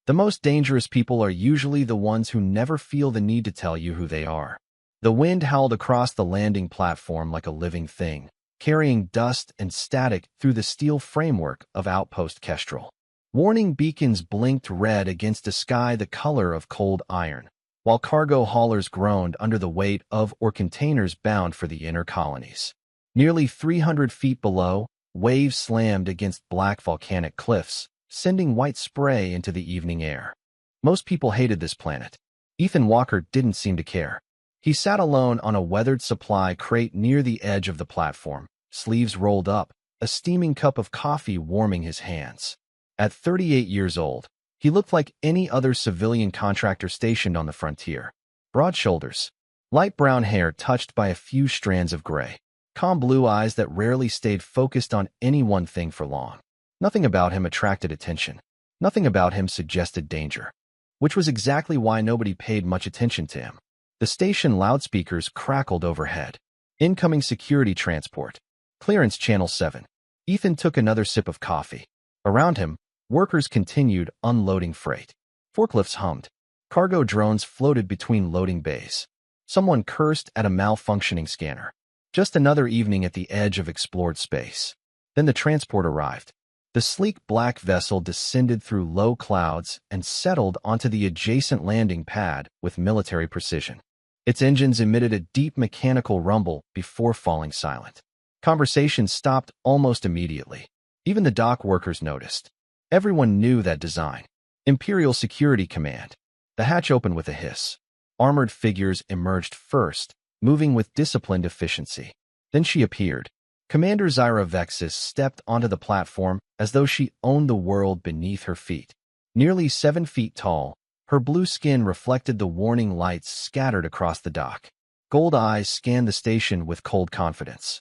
The most dangerous people are usually the ones who never feel the need to tell you who they are. The wind howled across the landing platform like a living thing, carrying dust and static through the steel framework of Outpost Kestrel. Warning beacons blinked red against a sky the color of cold iron, while cargo haulers groaned under the weight of containers bound for the inner colonies. Nearly 300 feet below, waves slammed against black volcanic cliffs, sending white spray into the evening air. Most people hated this planet. Ethan Walker didn't seem to care. He sat alone on a weathered supply crate near the edge of the platform, sleeves rolled up, a steaming cup of coffee warming his hands. At 38 years old, he looked like any other civilian contractor stationed on the frontier. Broad shoulders, light brown hair touched by a few strands of gray, calm blue eyes that rarely stayed focused on any one thing for long. Nothing about him attracted attention. Nothing about him suggested danger, which was exactly why nobody paid much attention to him. The station loudspeakers crackled overhead. Incoming security transport. Clearance Channel 7. Ethan took another sip of coffee. Around him, workers continued unloading freight. Forklifts hummed. Cargo drones floated between loading bays. Someone cursed at a malfunctioning scanner. Just another evening at the edge of explored space. Then the transport arrived. The sleek black vessel descended through low clouds and settled onto the adjacent landing pad with military precision. Its engines emitted a deep mechanical rumble before falling silent. Conversation stopped almost immediately. Even the dock workers noticed. Everyone knew that design. Imperial Security Command. The hatch opened with a hiss. Armored figures emerged first, moving with disciplined efficiency. Then she appeared. Commander Zyra Vexis stepped onto the platform as though she owned the world beneath her feet. Nearly 7 feet tall, her blue skin reflected the warning lights scattered across the dock. Gold eyes scanned the station with cold confidence.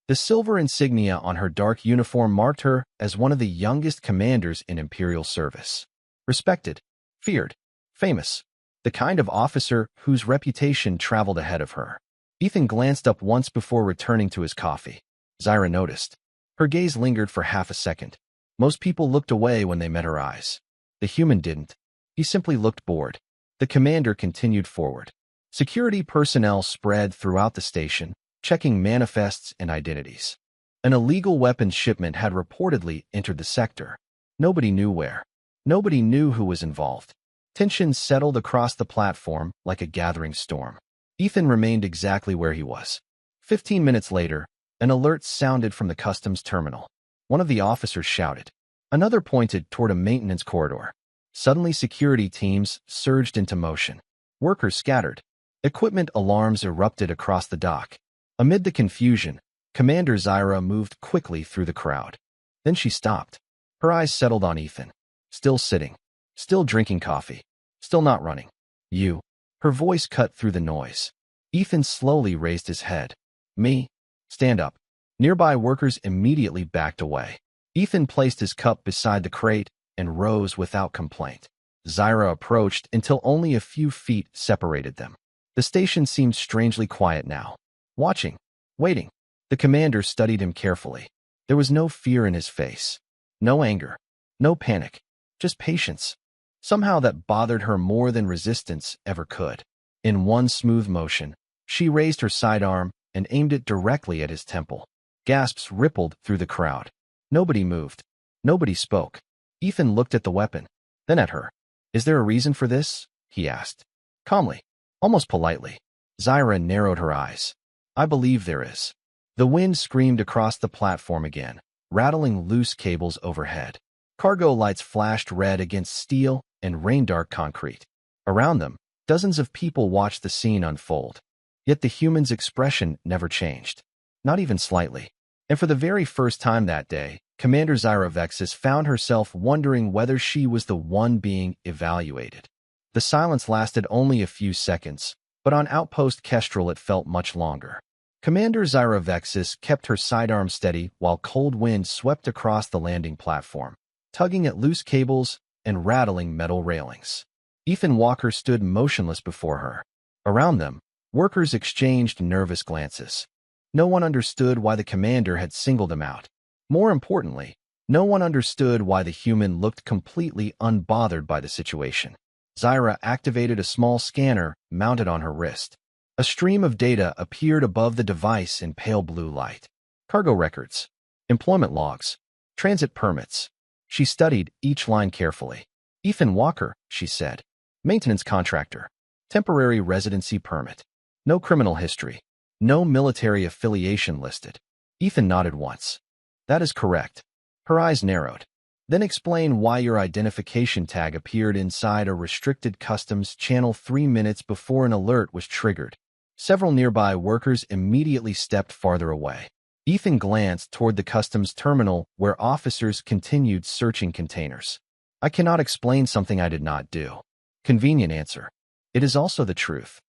The silver insignia on her dark uniform marked her as one of the youngest commanders in Imperial service. Respected, feared, famous. The kind of officer whose reputation traveled ahead of her. Ethan glanced up once before returning to his coffee. Zyra noticed. Her gaze lingered for half a second. Most people looked away when they met her eyes. The human didn't. He simply looked bored. The commander continued forward. Security personnel spread throughout the station, checking manifests and identities. An illegal weapons shipment had reportedly entered the sector. Nobody knew where. Nobody knew who was involved. Tension settled across the platform like a gathering storm. Ethan remained exactly where he was. 15 minutes later, an alert sounded from the customs terminal. One of the officers shouted. Another pointed toward a maintenance corridor. Suddenly, security teams surged into motion. Workers scattered. Equipment alarms erupted across the dock. Amid the confusion, Commander Zyra moved quickly through the crowd. Then she stopped. Her eyes settled on Ethan. Still sitting. Still drinking coffee. Still not running. You. Her voice cut through the noise. Ethan slowly raised his head. Me? Stand up. Nearby workers immediately backed away. Ethan placed his cup beside the crate and rose without complaint. Zyra approached until only a few feet separated them. The station seemed strangely quiet now. Watching. Waiting. The commander studied him carefully. There was no fear in his face. No anger. No panic. Just patience. Somehow that bothered her more than resistance ever could. In one smooth motion, she raised her sidearm and aimed it directly at his temple. Gasps rippled through the crowd. Nobody moved. Nobody spoke. Ethan looked at the weapon, then at her. Is there a reason for this? He asked. Calmly, almost politely. Zyra narrowed her eyes. I believe there is. The wind screamed across the platform again, rattling loose cables overhead. Cargo lights flashed red against steel and rain-dark concrete. Around them, dozens of people watched the scene unfold. Yet the human's expression never changed. Not even slightly. And for the very first time that day, Commander Zyra Vexis found herself wondering whether she was the one being evaluated. The silence lasted only a few seconds, but on Outpost Kestrel it felt much longer. Commander Zyra Vexis kept her sidearm steady while cold wind swept across the landing platform, tugging at loose cables and rattling metal railings. Ethan Walker stood motionless before her. Around them, workers exchanged nervous glances. No one understood why the commander had singled them out. More importantly, No one understood why the human looked completely unbothered by the situation. Zyra activated a small scanner mounted on her wrist. A stream of data appeared above the device in pale blue light. Cargo records, employment logs, transit permits. She studied each line carefully. Ethan Walker, she said. Maintenance contractor. Temporary residency permit. No criminal history. No military affiliation listed. Ethan nodded once. That is correct. Her eyes narrowed. Then explain why your identification tag appeared inside a restricted customs channel 3 minutes before an alert was triggered. Several nearby workers immediately stepped farther away. Ethan glanced toward the customs terminal where officers continued searching containers. I cannot explain something I did not do. Convenient answer. It is also the truth.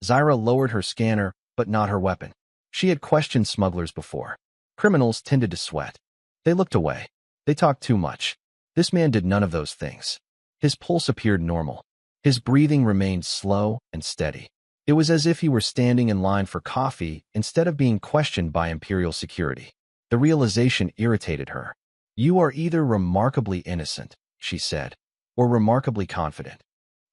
Zyra lowered her scanner, but not her weapon. She had questioned smugglers before. Criminals tended to sweat. They looked away. They talked too much. This man did none of those things. His pulse appeared normal. His breathing remained slow and steady. It was as if he were standing in line for coffee instead of being questioned by Imperial security. The realization irritated her. You are either remarkably innocent, she said, or remarkably confident.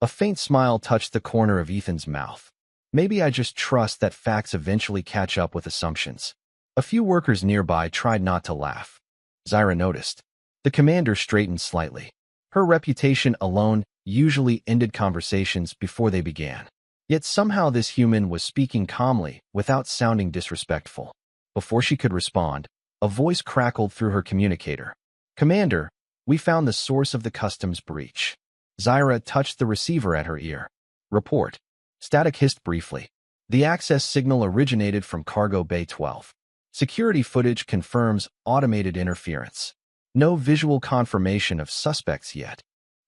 A faint smile touched the corner of Ethan's mouth. Maybe I just trust that facts eventually catch up with assumptions. A few workers nearby tried not to laugh. Zyra noticed. The commander straightened slightly. Her reputation alone usually ended conversations before they began. Yet somehow this human was speaking calmly without sounding disrespectful. Before she could respond, a voice crackled through her communicator. Commander, we found the source of the customs breach. Zyra touched the receiver at her ear. Report. Static hissed briefly. The access signal originated from Cargo Bay 12. Security footage confirms automated interference. No visual confirmation of suspects yet.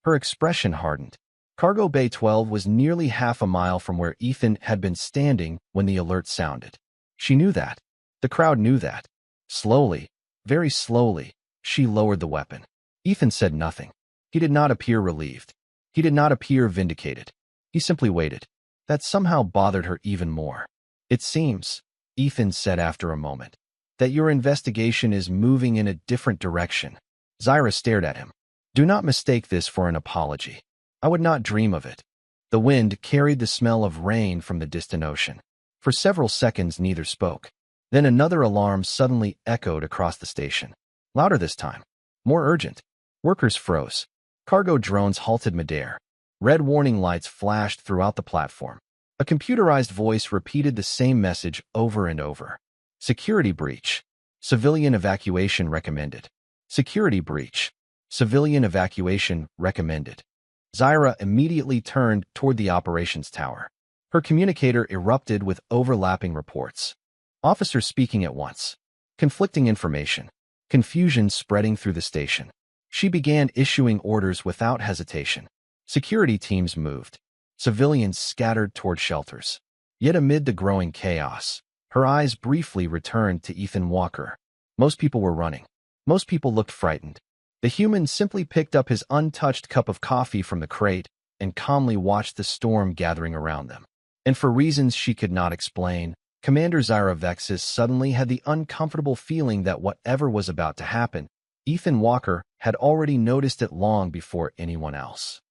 Her expression hardened. Cargo Bay 12 was nearly half a mile from where Ethan had been standing when the alert sounded. She knew that. The crowd knew that. Slowly, very slowly, she lowered the weapon. Ethan said nothing. He did not appear relieved. He did not appear vindicated. He simply waited. That somehow bothered her even more. It seems, Ethan said after a moment, that your investigation is moving in a different direction. Zyra stared at him. Do not mistake this for an apology. I would not dream of it. The wind carried the smell of rain from the distant ocean. For several seconds neither spoke. Then another alarm suddenly echoed across the station. Louder this time. More urgent. Workers froze. Cargo drones halted midair. Red warning lights flashed throughout the platform. A computerized voice repeated the same message over and over. Security breach. Civilian evacuation recommended. Security breach. Civilian evacuation recommended. Zyra immediately turned toward the operations tower. Her communicator erupted with overlapping reports. Officers speaking at once. Conflicting information. Confusion spreading through the station. She began issuing orders without hesitation. Security teams moved. Civilians scattered toward shelters. Yet amid the growing chaos, her eyes briefly returned to Ethan Walker. Most people were running. Most people looked frightened. The human simply picked up his untouched cup of coffee from the crate and calmly watched the storm gathering around them. And for reasons she could not explain, Commander Zyra Vexis suddenly had the uncomfortable feeling that whatever was about to happen, Ethan Walker had already noticed it long before anyone else.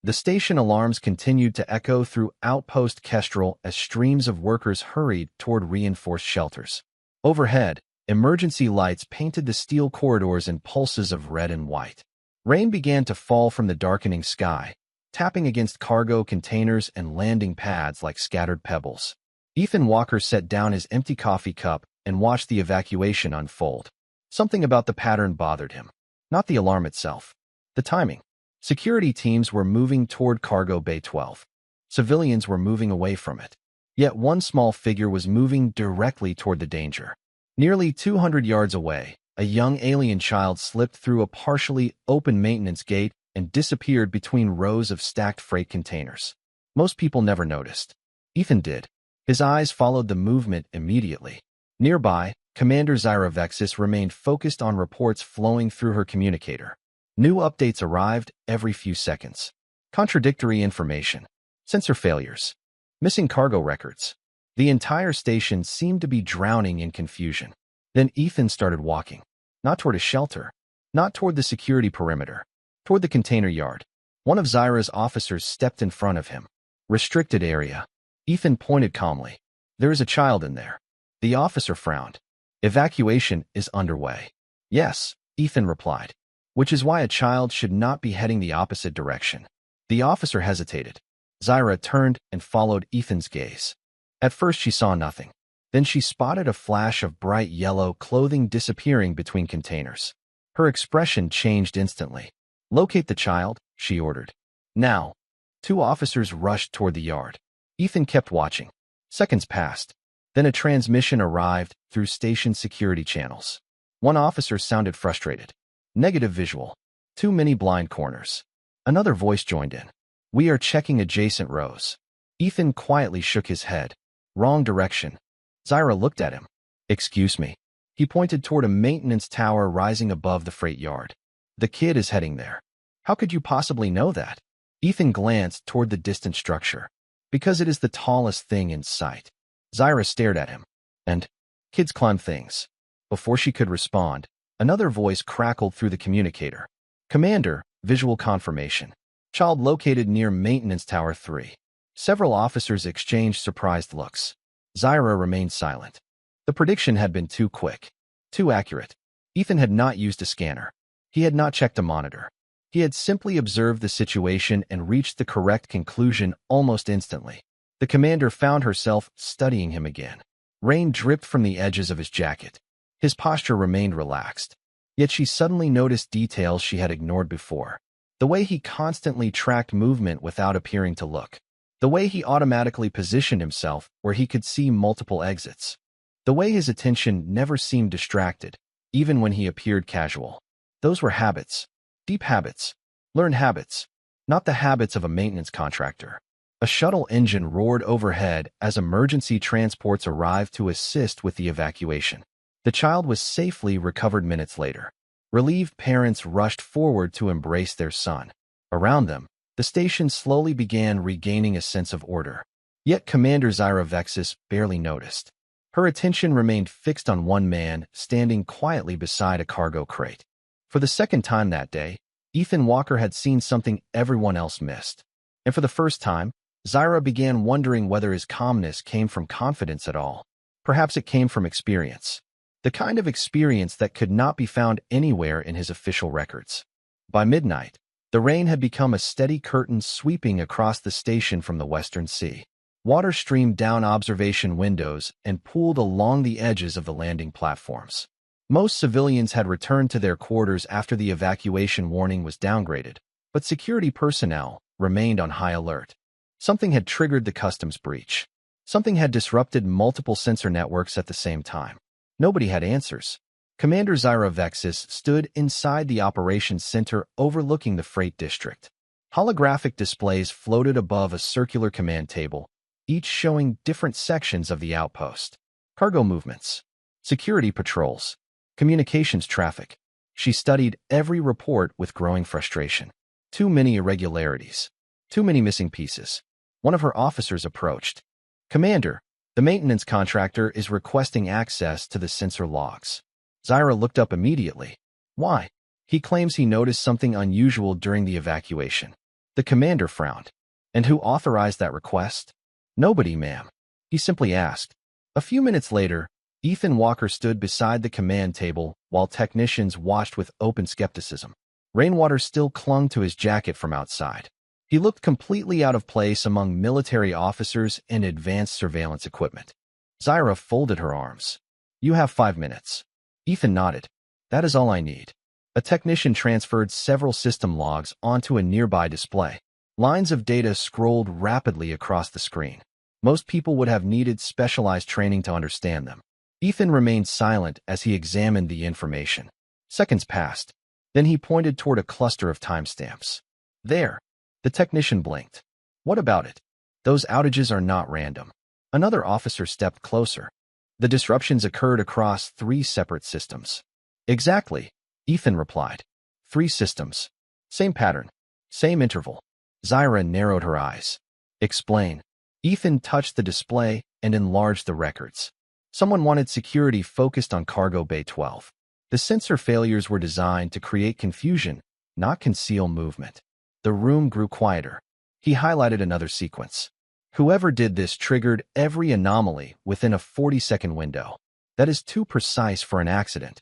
The station alarms continued to echo through Outpost Kestrel as streams of workers hurried toward reinforced shelters. Overhead, emergency lights painted the steel corridors in pulses of red and white. Rain began to fall from the darkening sky, tapping against cargo containers and landing pads like scattered pebbles. Ethan Walker set down his empty coffee cup and watched the evacuation unfold. Something about the pattern bothered him. Not the alarm itself. The timing. Security teams were moving toward Cargo Bay 12. Civilians were moving away from it. Yet one small figure was moving directly toward the danger. Nearly 200 yards away, a young alien child slipped through a partially open maintenance gate and disappeared between rows of stacked freight containers. Most people never noticed. Ethan did. His eyes followed the movement immediately. Nearby, Commander Zyra Vexis remained focused on reports flowing through her communicator. New updates arrived every few seconds. Contradictory information. Sensor failures. Missing cargo records. The entire station seemed to be drowning in confusion. Then Ethan started walking. Not toward a shelter, Not toward the security perimeter, toward the container yard. One of Zyra's officers stepped in front of him. Restricted area. Ethan pointed calmly. There is a child in there. The officer frowned. Evacuation is underway. Yes, Ethan replied. Which is why a child should not be heading the opposite direction. The officer hesitated. Zyra turned and followed Ethan's gaze. At first she saw nothing. Then she spotted a flash of bright yellow clothing disappearing between containers. Her expression changed instantly. Locate the child, she ordered. Now. Two officers rushed toward the yard. Ethan kept watching. Seconds passed. Then a transmission arrived through station security channels. One officer sounded frustrated. Negative visual. Too many blind corners. Another voice joined in. We are checking adjacent rows. Ethan quietly shook his head. Wrong direction. Zyra looked at him. Excuse me. He pointed toward a maintenance tower rising above the freight yard. The kid is heading there. How could you possibly know that? Ethan glanced toward the distant structure. Because it is the tallest thing in sight. Zyra stared at him. And kids climb things. Before she could respond, another voice crackled through the communicator. Commander, visual confirmation. Child located near Maintenance Tower 3. Several officers exchanged surprised looks. Zyra remained silent. The prediction had been too quick. Too accurate. Ethan had not used a scanner. He had not checked a monitor. He had simply observed the situation and reached the correct conclusion almost instantly. The commander found herself studying him again. Rain dripped from the edges of his jacket. His posture remained relaxed. Yet she suddenly noticed details she had ignored before. The way he constantly tracked movement without appearing to look. The way he automatically positioned himself where he could see multiple exits. The way his attention never seemed distracted, even when he appeared casual. Those were habits. Deep habits. Learned habits. Not the habits of a maintenance contractor. A shuttle engine roared overhead as emergency transports arrived to assist with the evacuation. The child was safely recovered minutes later. Relieved parents rushed forward to embrace their son. Around them, the station slowly began regaining a sense of order. Yet Commander Zyra Vexis barely noticed. Her attention remained fixed on one man standing quietly beside a cargo crate. For the second time that day, Ethan Walker had seen something everyone else missed. And for the first time, Zyra began wondering whether his calmness came from confidence at all. Perhaps it came from experience. The kind of experience that could not be found anywhere in his official records. By midnight, the rain had become a steady curtain sweeping across the station from the western sea. Water streamed down observation windows and pooled along the edges of the landing platforms. Most civilians had returned to their quarters after the evacuation warning was downgraded, but security personnel remained on high alert. Something had triggered the customs breach. Something had disrupted multiple sensor networks at the same time. Nobody had answers. Commander Zyra Vexis stood inside the operations center overlooking the freight district. Holographic displays floated above a circular command table, each showing different sections of the outpost. Cargo movements, security patrols, communications traffic. She studied every report with growing frustration. Too many irregularities. Too many missing pieces. One of her officers approached. Commander, the maintenance contractor is requesting access to the sensor logs. Zyra looked up immediately. Why? He claims he noticed something unusual during the evacuation. The commander frowned. And who authorized that request? Nobody, ma'am. He simply asked. A few minutes later, Ethan Walker stood beside the command table while technicians watched with open skepticism. Rainwater still clung to his jacket from outside. He looked completely out of place among military officers and advanced surveillance equipment. Zyra folded her arms. You have 5 minutes. Ethan nodded. That is all I need. A technician transferred several system logs onto a nearby display. Lines of data scrolled rapidly across the screen. Most people would have needed specialized training to understand them. Ethan remained silent as he examined the information. Seconds passed. Then he pointed toward a cluster of timestamps. There. The technician blinked. What about it? Those outages are not random. Another officer stepped closer. The disruptions occurred across 3 separate systems. Exactly, Ethan replied. 3 systems. Same pattern. Same interval. Zyra narrowed her eyes. Explain. Ethan touched the display and enlarged the records. Someone wanted security focused on Cargo Bay 12. The sensor failures were designed to create confusion, not conceal movement. The room grew quieter. He highlighted another sequence. Whoever did this triggered every anomaly within a 40-second window. That is too precise for an accident.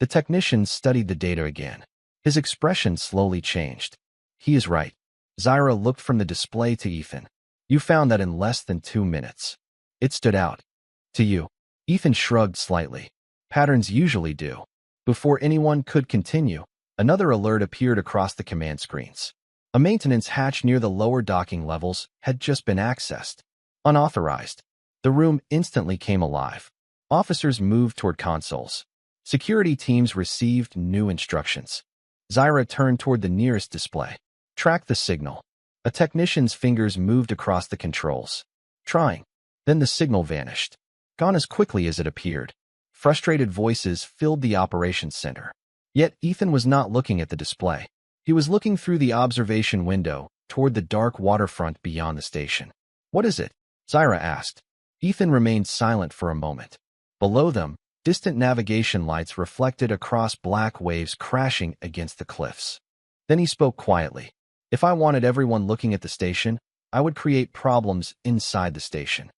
The technician studied the data again. His expression slowly changed. He is right. Zyra looked from the display to Ethan. You found that in less than 2 minutes. It stood out. To you. Ethan shrugged slightly. Patterns usually do. Before anyone could continue, another alert appeared across the command screens. A maintenance hatch near the lower docking levels had just been accessed. Unauthorized. The room instantly came alive. Officers moved toward consoles. Security teams received new instructions. Zyra turned toward the nearest display. Track the signal. A technician's fingers moved across the controls. Trying. Then the signal vanished. Gone as quickly as it appeared. Frustrated voices filled the operations center. Yet Ethan was not looking at the display. He was looking through the observation window toward the dark waterfront beyond the station. What is it? Zyra asked. Ethan remained silent for a moment. Below them, distant navigation lights reflected across black waves crashing against the cliffs. Then he spoke quietly. If I wanted everyone looking at the station, I would create problems inside the station.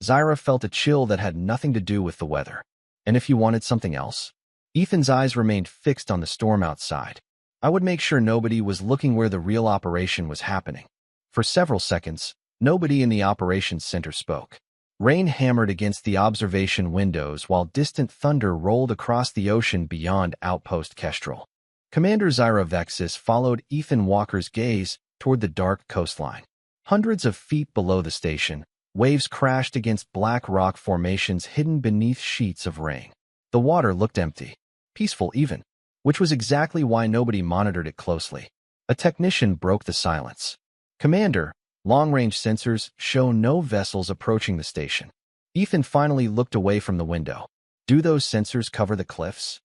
Zyra felt a chill that had nothing to do with the weather. And if you wanted something else? Ethan's eyes remained fixed on the storm outside. I would make sure nobody was looking where the real operation was happening. For several seconds, nobody in the operations center spoke. Rain hammered against the observation windows while distant thunder rolled across the ocean beyond Outpost Kestrel. Commander Zyra Vexis followed Ethan Walker's gaze toward the dark coastline. Hundreds of feet below the station, waves crashed against black rock formations hidden beneath sheets of rain. The water looked empty, peaceful even, which was exactly why nobody monitored it closely. A technician broke the silence. Commander, long-range sensors show no vessels approaching the station. Ethan finally looked away from the window. Do those sensors cover the cliffs?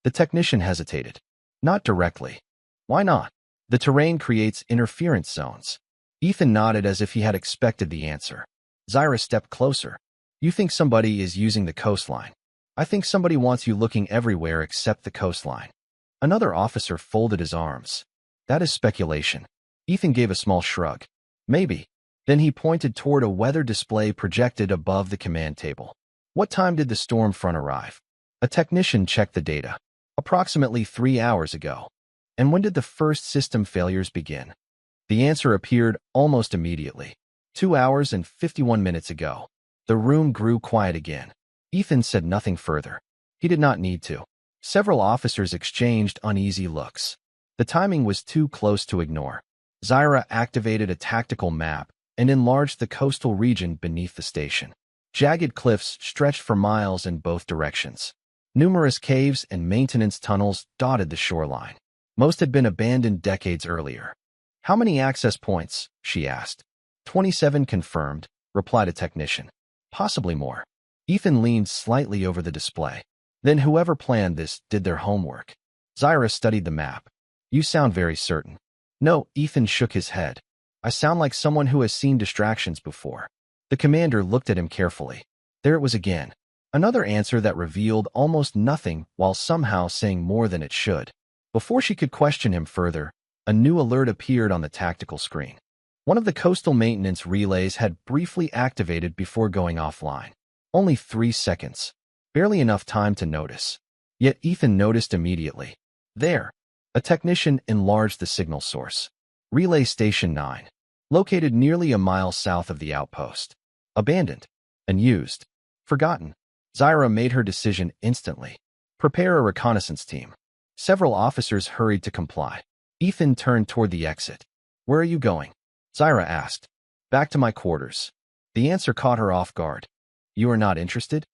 The technician hesitated. Not directly. Why not? The terrain creates interference zones. Ethan nodded as if he had expected the answer. Zyra stepped closer. You think somebody is using the coastline. I think somebody wants you looking everywhere except the coastline. Another officer folded his arms. That is speculation. Ethan gave a small shrug. Maybe. Then he pointed toward a weather display projected above the command table. What time did the storm front arrive? A technician checked the data. Approximately 3 hours ago. And when did the first system failures begin? The answer appeared almost immediately. 2 hours and 51 minutes ago. The room grew quiet again. Ethan said nothing further. He did not need to. Several officers exchanged uneasy looks. The timing was too close to ignore. Zyra activated a tactical map and enlarged the coastal region beneath the station. Jagged cliffs stretched for miles in both directions. Numerous caves and maintenance tunnels dotted the shoreline. Most had been abandoned decades earlier. How many access points? She asked. 27 confirmed, replied a technician. Possibly more. Ethan leaned slightly over the display. Then whoever planned this did their homework. Zyra studied the map. You sound very certain. No, Ethan shook his head. I sound like someone who has seen distractions before. The commander looked at him carefully. There it was again. Another answer that revealed almost nothing while somehow saying more than it should. Before she could question him further, a new alert appeared on the tactical screen. One of the coastal maintenance relays had briefly activated before going offline. Only 3 seconds. Barely enough time to notice. Yet Ethan noticed immediately. There. A technician enlarged the signal source. Relay Station 9. Located nearly a mile south of the outpost. Abandoned. Unused. Forgotten. Zyra made her decision instantly. Prepare a reconnaissance team. Several officers hurried to comply. Ethan turned toward the exit. Where are you going? Zyra asked. Back to my quarters. The answer caught her off guard. You are not interested?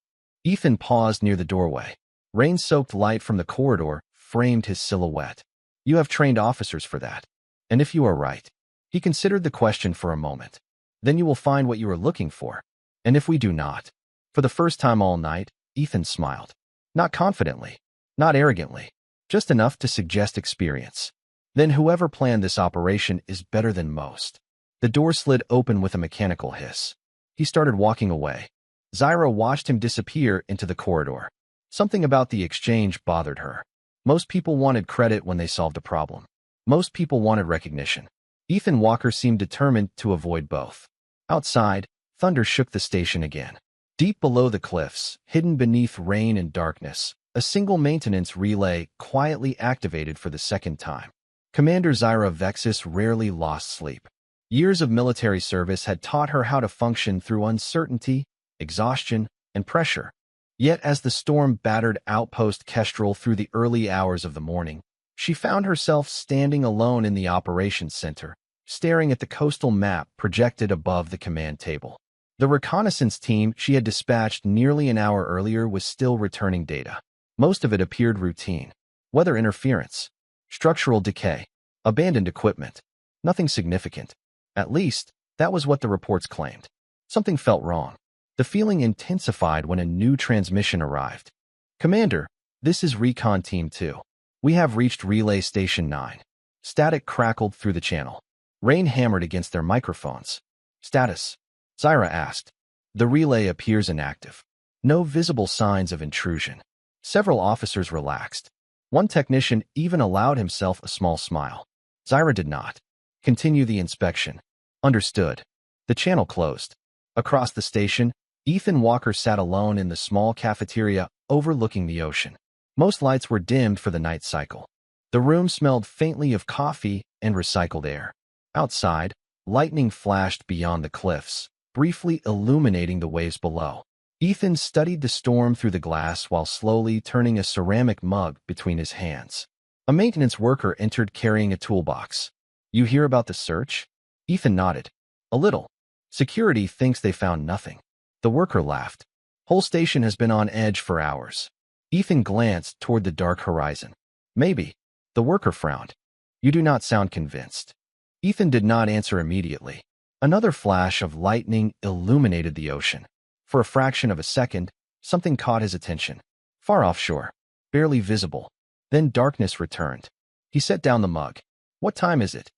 Ethan paused near the doorway. Rain-soaked light from the corridor framed his silhouette. You have trained officers for that. And if you are right, he considered the question for a moment. Then you will find what you are looking for. And if we do not? For the first time all night, Ethan smiled. Not confidently, not arrogantly, just enough to suggest experience. Then whoever planned this operation is better than most. The door slid open with a mechanical hiss. He started walking away. Zyra watched him disappear into the corridor. Something about the exchange bothered her. Most people wanted credit when they solved a problem. Most people wanted recognition. Ethan Walker seemed determined to avoid both. Outside, thunder shook the station again. Deep below the cliffs, hidden beneath rain and darkness, a single maintenance relay quietly activated for the second time. Commander Zyra Vexis rarely lost sleep. Years of military service had taught her how to function through uncertainty, exhaustion, and pressure. Yet as the storm battered outpost Kestrel through the early hours of the morning, she found herself standing alone in the operations center, staring at the coastal map projected above the command table. The reconnaissance team she had dispatched nearly an hour earlier was still returning data. Most of it appeared routine. Weather interference, structural decay, abandoned equipment. Nothing significant. At least, that was what the reports claimed. Something felt wrong. The feeling intensified when a new transmission arrived. Commander, this is Recon Team 2. We have reached Relay Station 9. Static crackled through the channel. Rain hammered against their microphones. Status? Zyra asked. The relay appears inactive. No visible signs of intrusion. Several officers relaxed. One technician even allowed himself a small smile. Zyra did not. Continue the inspection. Understood. The channel closed. Across the station, Ethan Walker sat alone in the small cafeteria overlooking the ocean. Most lights were dimmed for the night cycle. The room smelled faintly of coffee and recycled air. Outside, lightning flashed beyond the cliffs, briefly illuminating the waves below. Ethan studied the storm through the glass while slowly turning a ceramic mug between his hands. A maintenance worker entered carrying a toolbox. You hear about the search? Ethan nodded. A little. Security thinks they found nothing. The worker laughed. Whole station has been on edge for hours. Ethan glanced toward the dark horizon. Maybe. The worker frowned. You do not sound convinced. Ethan did not answer immediately. Another flash of lightning illuminated the ocean. For a fraction of a second, something caught his attention. Far offshore, barely visible. Then darkness returned. He set down the mug. What time is it?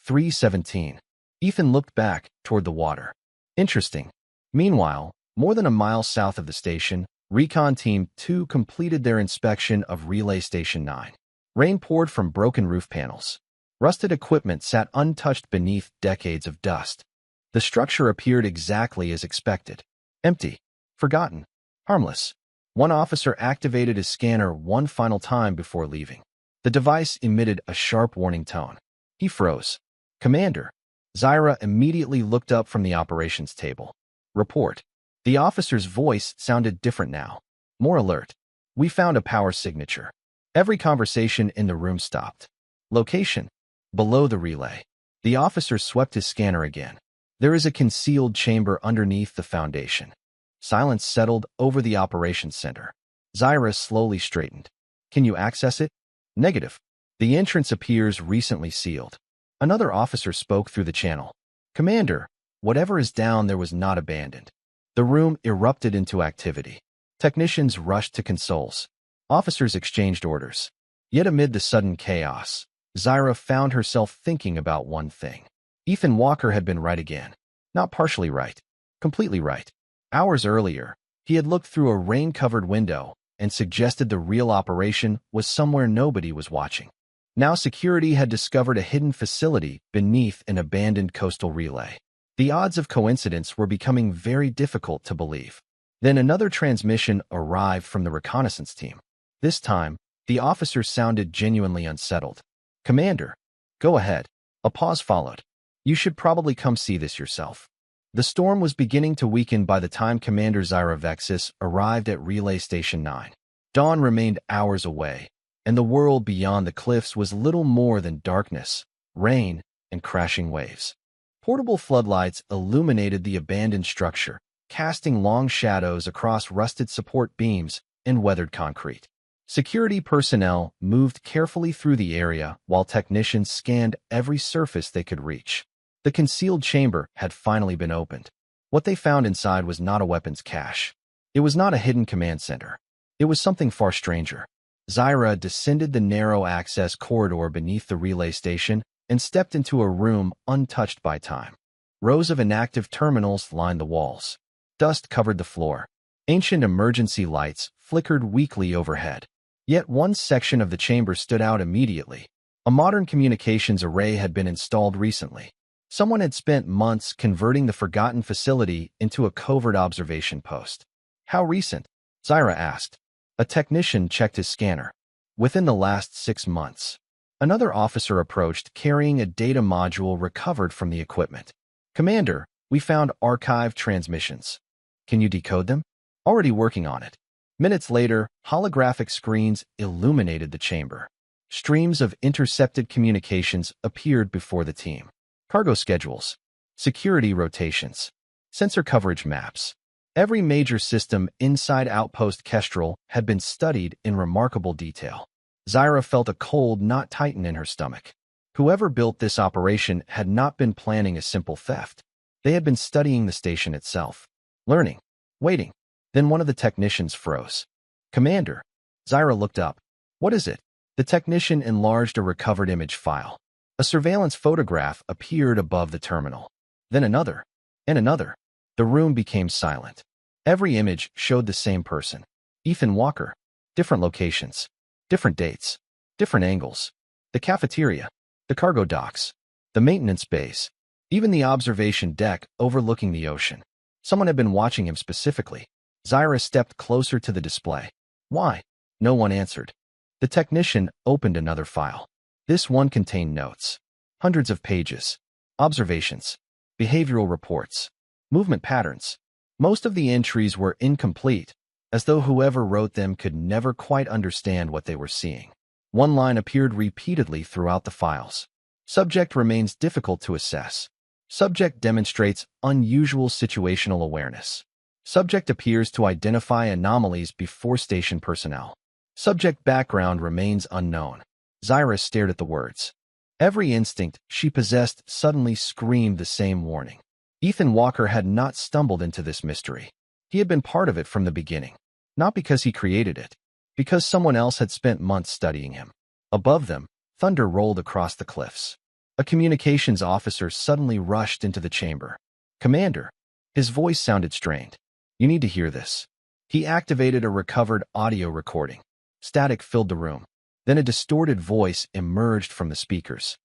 3:17. Ethan looked back toward the water. Interesting. Meanwhile, more than a mile south of the station, Recon Team 2 completed their inspection of Relay Station 9. Rain poured from broken roof panels. Rusted equipment sat untouched beneath decades of dust. The structure appeared exactly as expected. Empty. Forgotten. Harmless. One officer activated his scanner one final time before leaving. The device emitted a sharp warning tone. He froze. Commander. Zyra immediately looked up from the operations table. Report. The officer's voice sounded different now. More alert. We found a power signature. Every conversation in the room stopped. Location. Below the relay. The officer swept his scanner again. There is a concealed chamber underneath the foundation. Silence settled over the operations center. Zyra slowly straightened. Can you access it? Negative. The entrance appears recently sealed. Another officer spoke through the channel. Commander, whatever is down there was not abandoned. The room erupted into activity. Technicians rushed to consoles. Officers exchanged orders. Yet amid the sudden chaos, Zyra found herself thinking about one thing. Ethan Walker had been right again. Not partially right. Completely right. Hours earlier, he had looked through a rain-covered window and suggested the real operation was somewhere nobody was watching. Now security had discovered a hidden facility beneath an abandoned coastal relay. The odds of coincidence were becoming very difficult to believe. Then another transmission arrived from the reconnaissance team. This time, the officer sounded genuinely unsettled. Commander, go ahead. A pause followed. You should probably come see this yourself. The storm was beginning to weaken by the time Commander Zyra Vexis arrived at Relay Station 9. Dawn remained hours away, and the world beyond the cliffs was little more than darkness, rain, and crashing waves. Portable floodlights illuminated the abandoned structure, casting long shadows across rusted support beams and weathered concrete. Security personnel moved carefully through the area while technicians scanned every surface they could reach. The concealed chamber had finally been opened. What they found inside was not a weapons cache. It was not a hidden command center. It was something far stranger. Zyra descended the narrow access corridor beneath the relay station and stepped into a room untouched by time. Rows of inactive terminals lined the walls. Dust covered the floor. Ancient emergency lights flickered weakly overhead. Yet one section of the chamber stood out immediately. A modern communications array had been installed recently. Someone had spent months converting the forgotten facility into a covert observation post. How recent? Zyra asked. A technician checked his scanner. Within the last 6 months. Another officer approached, carrying a data module recovered from the equipment. Commander, we found archived transmissions. Can you decode them? Already working on it. Minutes later, holographic screens illuminated the chamber. Streams of intercepted communications appeared before the team. Cargo schedules, security rotations, sensor coverage maps. Every major system inside Outpost Kestrel had been studied in remarkable detail. Zyra felt a cold knot tighten in her stomach. Whoever built this operation had not been planning a simple theft. They had been studying the station itself, learning, waiting. Then one of the technicians froze. Commander. Zyra looked up. What is it? The technician enlarged a recovered image file. A surveillance photograph appeared above the terminal. Then another, and another. The room became silent. Every image showed the same person. Ethan Walker. Different locations. Different dates. Different angles. The cafeteria. The cargo docks. The maintenance bays. Even the observation deck overlooking the ocean. Someone had been watching him specifically. Zyra stepped closer to the display. Why? No one answered. The technician opened another file. This one contained notes. Hundreds of pages. Observations. Behavioral reports. Movement patterns. Most of the entries were incomplete, as though whoever wrote them could never quite understand what they were seeing. One line appeared repeatedly throughout the files. Subject remains difficult to assess. Subject demonstrates unusual situational awareness. Subject appears to identify anomalies before station personnel. Subject background remains unknown. Zyra stared at the words. Every instinct she possessed suddenly screamed the same warning. Ethan Walker had not stumbled into this mystery. He had been part of it from the beginning. Not because he created it, because someone else had spent months studying him. Above them, thunder rolled across the cliffs. A communications officer suddenly rushed into the chamber. Commander. His voice sounded strained. You need to hear this. He activated a recovered audio recording. Static filled the room. Then a distorted voice emerged from the speakers.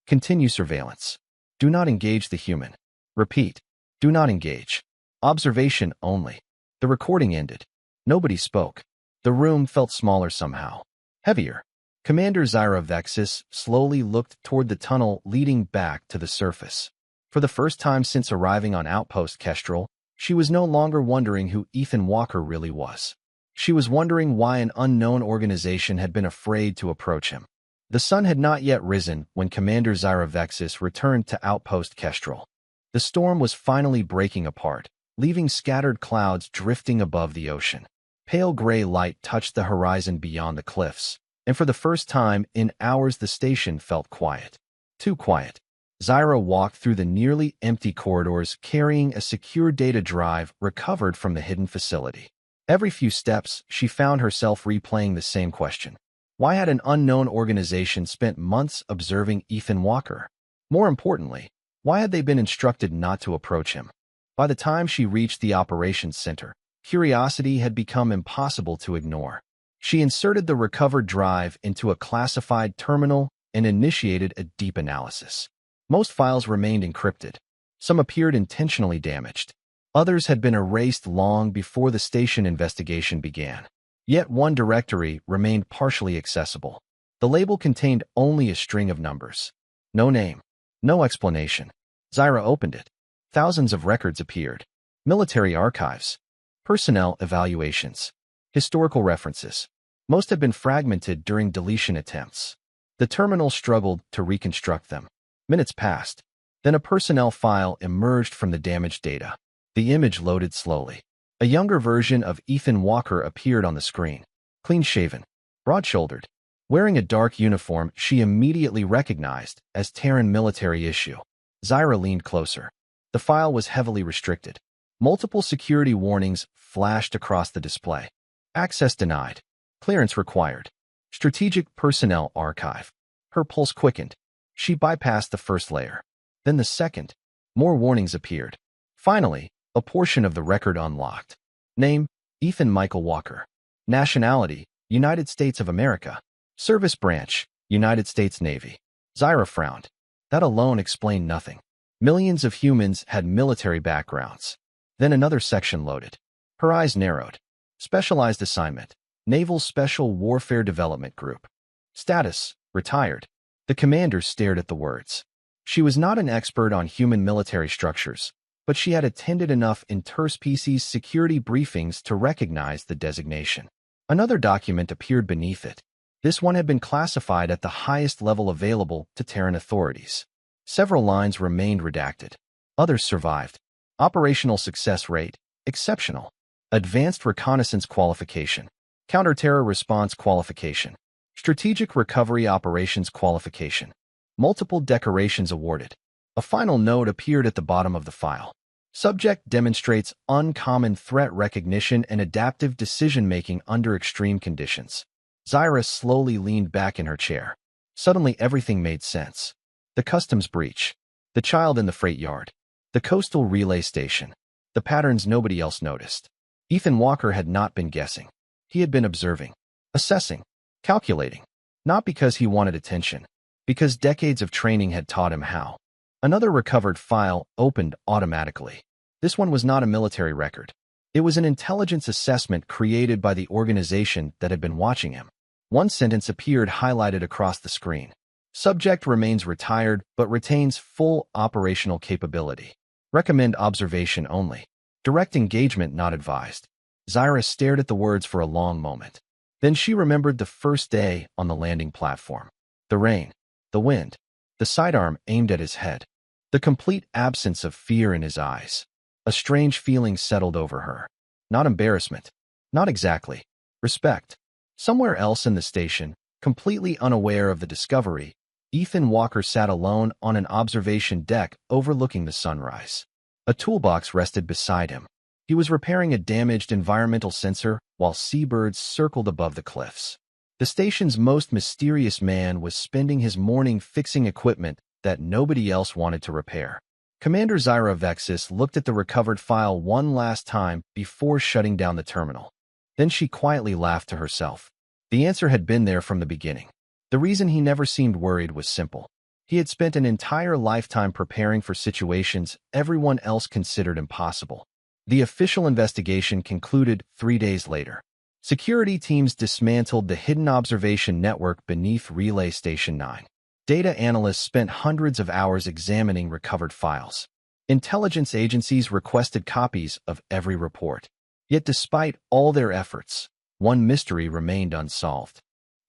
Continue surveillance. Do not engage the human. Repeat. Do not engage. Observation only. The recording ended. Nobody spoke. The room felt smaller somehow. Heavier. Commander Zyra Vexis slowly looked toward the tunnel leading back to the surface. For the first time since arriving on Outpost Kestrel, she was no longer wondering who Ethan Walker really was. She was wondering why an unknown organization had been afraid to approach him. The sun had not yet risen when Commander Zyra Vexis returned to Outpost Kestrel. The storm was finally breaking apart, leaving scattered clouds drifting above the ocean. Pale gray light touched the horizon beyond the cliffs, and for the first time in hours the station felt quiet. Too quiet. Zyra walked through the nearly empty corridors carrying a secure data drive recovered from the hidden facility. Every few steps, she found herself replaying the same question. Why had an unknown organization spent months observing Ethan Walker? More importantly, why had they been instructed not to approach him? By the time she reached the operations center, curiosity had become impossible to ignore. She inserted the recovered drive into a classified terminal and initiated a deep analysis. Most files remained encrypted. Some appeared intentionally damaged. Others had been erased long before the station investigation began. Yet one directory remained partially accessible. The label contained only a string of numbers. No name. No explanation. Zyra opened it. Thousands of records appeared. Military archives. Personnel evaluations. Historical references. Most had been fragmented during deletion attempts. The terminal struggled to reconstruct them. Minutes passed. Then a personnel file emerged from the damaged data. The image loaded slowly. A younger version of Ethan Walker appeared on the screen. Clean-shaven. Broad-shouldered. Wearing a dark uniform she immediately recognized as Terran military issue. Zyra leaned closer. The file was heavily restricted. Multiple security warnings flashed across the display. Access denied. Clearance required. Strategic Personnel Archive. Her pulse quickened. She bypassed the first layer. Then the second. More warnings appeared. Finally, a portion of the record unlocked. Name, Ethan Michael Walker. Nationality, United States of America. Service branch, United States Navy. Zyra frowned. That alone explained nothing. Millions of humans had military backgrounds. Then another section loaded. Her eyes narrowed. Specialized assignment, Naval Special Warfare Development Group. Status, retired. The commander stared at the words. She was not an expert on human military structures, but she had attended enough interspecies security briefings to recognize the designation. Another document appeared beneath it. This one had been classified at the highest level available to Terran authorities. Several lines remained redacted. Others survived. Operational success rate, exceptional. Advanced reconnaissance qualification. Counter-terror response qualification. Strategic recovery operations qualification. Multiple decorations awarded. A final note appeared at the bottom of the file. Subject demonstrates uncommon threat recognition and adaptive decision-making under extreme conditions. Zyra slowly leaned back in her chair. Suddenly everything made sense. The customs breach. The child in the freight yard. The coastal relay station. The patterns nobody else noticed. Ethan Walker had not been guessing. He had been observing, assessing, calculating. Not because he wanted attention, because decades of training had taught him how. Another recovered file opened automatically. This one was not a military record. It was an intelligence assessment created by the organization that had been watching him. One sentence appeared highlighted across the screen. Subject remains retired but retains full operational capability. Recommend observation only. Direct engagement not advised. Zyra stared at the words for a long moment. Then she remembered the first day on the landing platform. The rain, the wind, the sidearm aimed at his head. The complete absence of fear in his eyes. A strange feeling settled over her. Not embarrassment. Not exactly. Respect. Somewhere else in the station, completely unaware of the discovery, Ethan Walker sat alone on an observation deck overlooking the sunrise. A toolbox rested beside him. He was repairing a damaged environmental sensor while seabirds circled above the cliffs. The station's most mysterious man was spending his morning fixing equipment that nobody else wanted to repair. Commander Zyra Vexis looked at the recovered file one last time before shutting down the terminal. Then she quietly laughed to herself. The answer had been there from the beginning. The reason he never seemed worried was simple. He had spent an entire lifetime preparing for situations everyone else considered impossible. The official investigation concluded 3 days later. Security teams dismantled the hidden observation network beneath Relay Station 9. Data analysts spent hundreds of hours examining recovered files. Intelligence agencies requested copies of every report. Yet despite all their efforts, one mystery remained unsolved.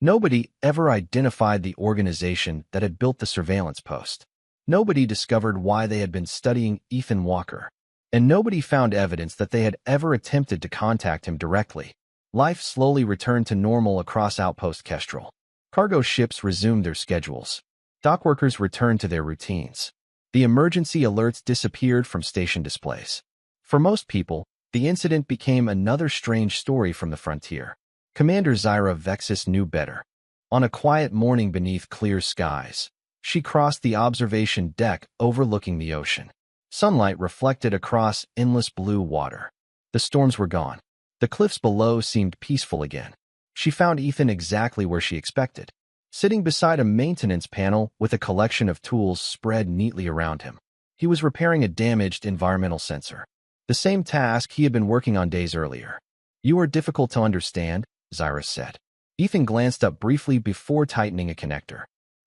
Nobody ever identified the organization that had built the surveillance post. Nobody discovered why they had been studying Ethan Walker. And nobody found evidence that they had ever attempted to contact him directly. Life slowly returned to normal across Outpost Kestrel. Cargo ships resumed their schedules. Dockworkers returned to their routines. The emergency alerts disappeared from station displays. For most people, the incident became another strange story from the frontier. Commander Zyra Vexis knew better. On a quiet morning beneath clear skies, she crossed the observation deck overlooking the ocean. Sunlight reflected across endless blue water. The storms were gone. The cliffs below seemed peaceful again. She found Ethan exactly where she expected, sitting beside a maintenance panel with a collection of tools spread neatly around him. He was repairing a damaged environmental sensor. The same task he had been working on days earlier. "You are difficult to understand," Zyra said. Ethan glanced up briefly before tightening a connector.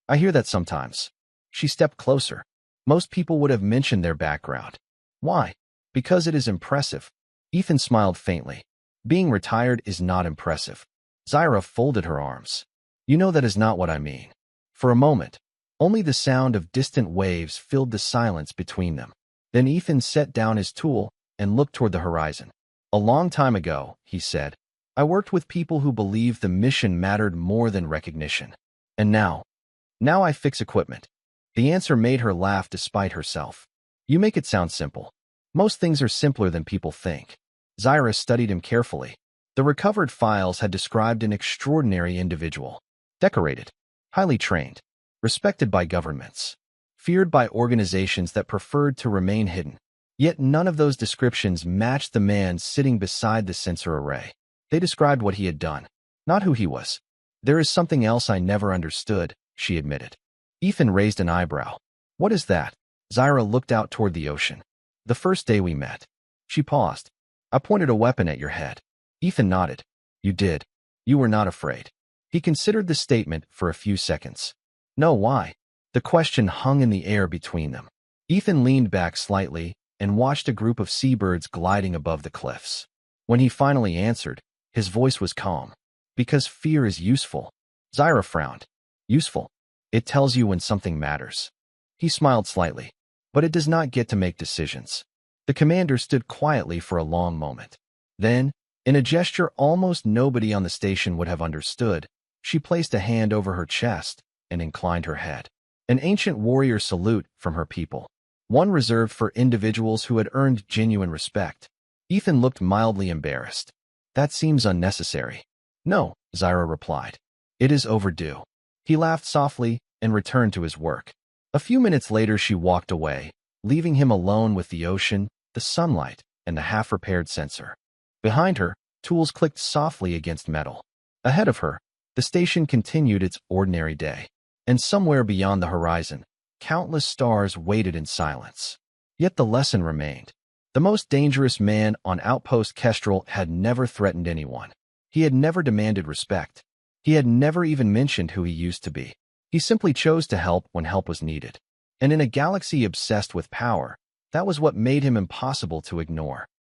"I hear that sometimes." She stepped closer. Most people would have mentioned their background. Why? Because it is impressive. Ethan smiled faintly. Being retired is not impressive. Zyra folded her arms. "You know that is not what I mean." For a moment, only the sound of distant waves filled the silence between them. Then Ethan set down his tool and looked toward the horizon. "A long time ago," he said, "I worked with people who believed the mission mattered more than recognition. And now I fix equipment." The answer made her laugh despite herself. "You make it sound simple. Most things are simpler than people think." Zyra studied him carefully. The recovered files had described an extraordinary individual. Decorated, highly trained, respected by governments, feared by organizations that preferred to remain hidden. Yet none of those descriptions matched the man sitting beside the sensor array. They described what he had done, not who he was. There is something else I never understood, she admitted. Ethan raised an eyebrow. What is that? Zyra looked out toward the ocean. The first day we met. She paused. I pointed a weapon at your head. Ethan nodded. You did. You were not afraid. He considered the statement for a few seconds. No, why? The question hung in the air between them. Ethan leaned back slightly and watched a group of seabirds gliding above the cliffs. When he finally answered, his voice was calm. Because fear is useful. Zyra frowned. Useful. It tells you when something matters. He smiled slightly. But it does not get to make decisions. The commander stood quietly for a long moment. Then, in a gesture almost nobody on the station would have understood, she placed a hand over her chest and inclined her head. An ancient warrior salute from her people. One reserved for individuals who had earned genuine respect. Ethan looked mildly embarrassed. That seems unnecessary. No, Zyra replied. It is overdue. He laughed softly and returned to his work. A few minutes later she walked away, leaving him alone with the ocean, the sunlight, and the half-repaired sensor. Behind her, tools clicked softly against metal. Ahead of her, the station continued its ordinary day. And somewhere beyond the horizon, countless stars waited in silence. Yet the lesson remained. The most dangerous man on Outpost Kestrel had never threatened anyone. He had never demanded respect. He had never even mentioned who he used to be. He simply chose to help when help was needed. And in a galaxy obsessed with power, that was what made him impossible to ignore.